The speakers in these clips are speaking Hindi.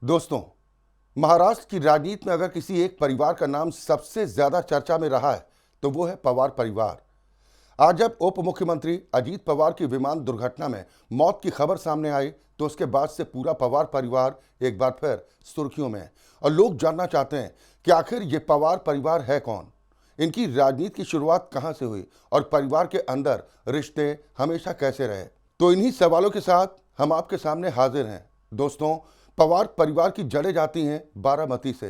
दोस्तों, महाराष्ट्र की राजनीति में अगर किसी एक परिवार का नाम सबसे ज्यादा चर्चा में रहा है तो वो है पवार परिवार। आज जब उप मुख्यमंत्री अजीत पवार की विमान दुर्घटना में मौत की खबर सामने आई तो उसके बाद से पूरा पवार परिवार एक बार फिर सुर्खियों में है और लोग जानना चाहते हैं कि आखिर ये पवार परिवार है कौन, इनकी राजनीति की शुरुआत कहां से हुई और परिवार के अंदर रिश्ते हमेशा कैसे रहे। तो इन्हीं सवालों के साथ हम आपके सामने हाजिर हैं। दोस्तों, पवार परिवार की जड़ें जाती हैं बारामती से।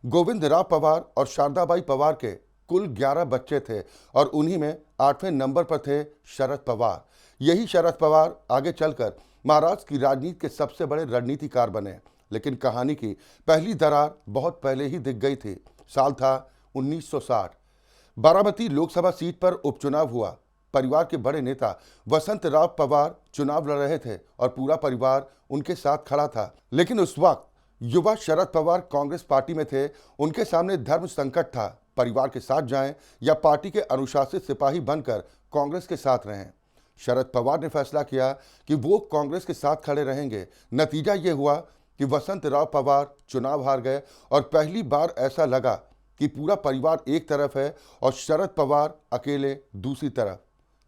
गोविंद राव पवार और शारदाबाई पवार के कुल 11 बच्चे थे और उन्हीं में 8वें नंबर पर थे शरद पवार। यही शरद पवार आगे चलकर महाराष्ट्र की राजनीति के सबसे बड़े रणनीतिकार बने। लेकिन कहानी की पहली दरार बहुत पहले ही दिख गई थी। साल था 1960। बारामती लोकसभा सीट पर उपचुनाव हुआ। परिवार के बड़े नेता वसंत राव पवार चुनाव लड़ रहे थे और पूरा परिवार उनके साथ खड़ा था। लेकिन उस वक्त युवा शरद पवार कांग्रेस पार्टी में थे। उनके सामने धर्म संकट था, परिवार के साथ जाएं या पार्टी के अनुशासित सिपाही बनकर कांग्रेस के साथ रहें। शरद पवार ने फैसला किया कि वो कांग्रेस के साथ खड़े रहेंगे। नतीजा ये हुआ कि वसंत राव पवार चुनाव हार गए और पहली बार ऐसा लगा कि पूरा परिवार एक तरफ है और शरद पवार अकेले दूसरी तरफ।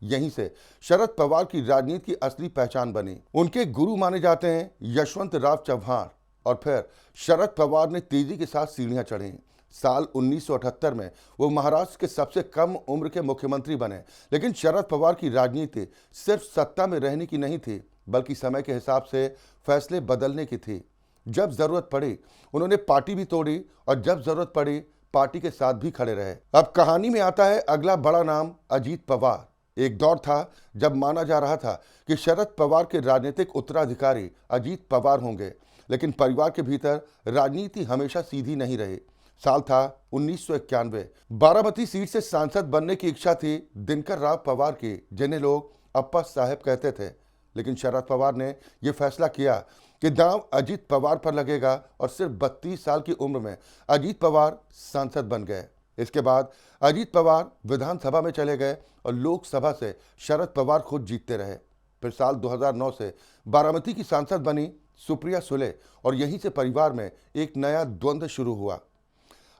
यहीं से शरद पवार की राजनीति की असली पहचान बनी। उनके गुरु माने जाते हैं यशवंत राव चव्हाण और फिर शरद पवार ने तेजी के साथ सीढ़ियां चढ़ी। साल 1978 में वो महाराष्ट्र के सबसे कम उम्र के मुख्यमंत्री बने। लेकिन शरद पवार की राजनीति सिर्फ सत्ता में रहने की नहीं थी, बल्कि समय के हिसाब से फैसले बदलने की थी। जब जरूरत पड़ी उन्होंने पार्टी भी तोड़ी और जब जरूरत पड़ी पार्टी के साथ भी खड़े रहे। अब कहानी में आता है अगला बड़ा नाम, अजीत पवार। एक दौर था जब माना जा रहा था कि शरद पवार के राजनीतिक उत्तराधिकारी अजीत पवार होंगे, लेकिन परिवार के भीतर राजनीति हमेशा सीधी नहीं रही। साल था 1991। बारामती सीट से सांसद बनने की इच्छा थी दिनकर राव पवार की, जिन्हें लोग अप्पा साहब कहते थे। लेकिन शरद पवार ने यह फैसला किया कि दांव अजीत पवार पर लगेगा और सिर्फ 32 साल की उम्र में अजीत पवार सांसद बन गए। इसके बाद अजीत पवार विधानसभा में चले गए और लोकसभा से शरद पवार खुद जीतते रहे। फिर साल 2009 से बारामती की सांसद बनी सुप्रिया सुले और यहीं से परिवार में एक नया द्वंद्व शुरू हुआ।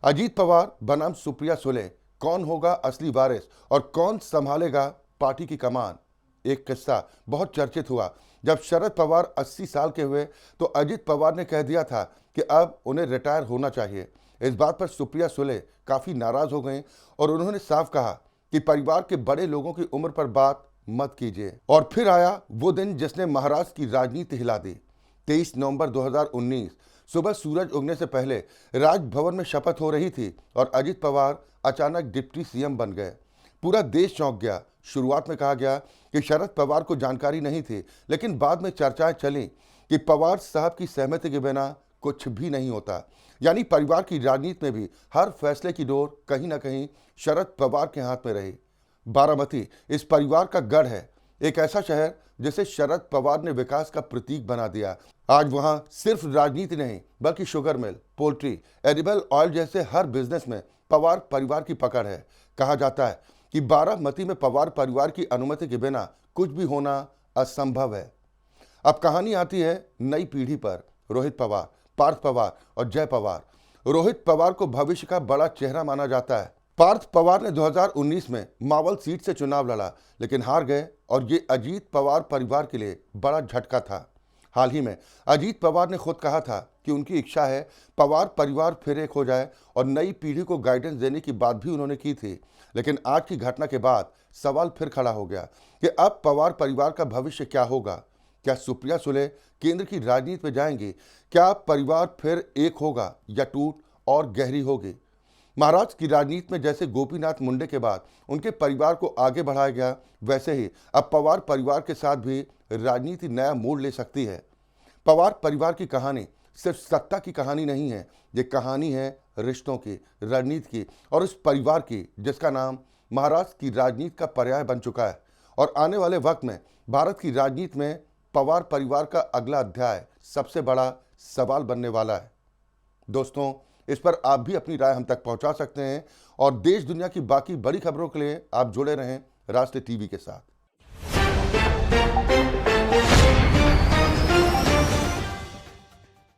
अजीत पवार बनाम सुप्रिया सुले, कौन होगा असली वारिस और कौन संभालेगा पार्टी की कमान। एक किस्सा बहुत चर्चित हुआ। जब शरद पवार 80 साल के हुए तो अजीत पवार ने कह दिया था कि अब उन्हें रिटायर होना चाहिए। इस बात पर सुप्रिया सुले काफी नाराज हो गईं और उन्होंने साफ कहा कि परिवार के बड़े लोगों की उम्र पर बात मत कीजिए। और फिर आया वो दिन जिसने महाराष्ट्र की राजनीति हिला दी। 23 नवंबर 2019 सुबह सूरज उगने से पहले राजभवन में शपथ हो रही थी और अजीत पवार अचानक डिप्टी सीएम बन गए। पूरा देश चौंक गया। शुरुआत में कहा गया कि शरद पवार को जानकारी नहीं थी, लेकिन बाद में चर्चाएं चली कि पवार साहब की सहमति के बिना कुछ भी नहीं होता। यानी परिवार की राजनीति में भी हर फैसले की डोर कहीं ना कहीं शरद पवार के हाथ में रही। बारामती इस परिवार का गढ़ है, एक ऐसा शहर जिसे शरद पवार ने विकास का प्रतीक बना दिया। आज वहां सिर्फ राजनीति नहीं बल्कि sugar mill, poultry, edible oil जैसे हर बिजनेस में पवार परिवार की पकड़ है। कहा जाता है कि बारामती में पवार परिवार की अनुमति के बिना कुछ भी होना असंभव है। अब कहानी आती है नई पीढ़ी पर। रोहित पवार, पार्थ पवार और जय पवार। रोहित पवार को भविष्य का बड़ा चेहरा माना जाता है। पार्थ पवार ने 2019 में मावल सीट से चुनाव लड़ा लेकिन हार गए और ये अजीत पवार परिवार के लिए बड़ा झटका था। हाल ही में अजीत पवार ने खुद कहा था कि उनकी इच्छा है पवार परिवार फिर एक हो जाए और नई पीढ़ी को गाइडेंस देने की बात भी उन्होंने की थी। लेकिन आज की घटना के बाद सवाल फिर खड़ा हो गया कि अब पवार परिवार का भविष्य क्या होगा। क्या सुप्रिया सुले केंद्र की राजनीति में जाएंगी? क्या परिवार फिर एक होगा या टूट और गहरी होगी? महाराष्ट्र की राजनीति में जैसे गोपीनाथ मुंडे के बाद उनके परिवार को आगे बढ़ाया गया, वैसे ही अब पवार परिवार के साथ भी राजनीति नया मोड़ ले सकती है। पवार परिवार की कहानी सिर्फ सत्ता की कहानी नहीं है, ये कहानी है रिश्तों की, रणनीति की और उस परिवार की जिसका नाम महाराष्ट्र की राजनीति का पर्याय बन चुका है। और आने वाले वक्त में भारत की राजनीति में पवार परिवार का अगला अध्याय सबसे बड़ा सवाल बनने वाला है। दोस्तों, इस पर आप भी अपनी राय हम तक पहुंचा सकते हैं और देश दुनिया की बाकी बड़ी खबरों के लिए आप जुड़े रहें राष्ट्रीय टीवी के साथ।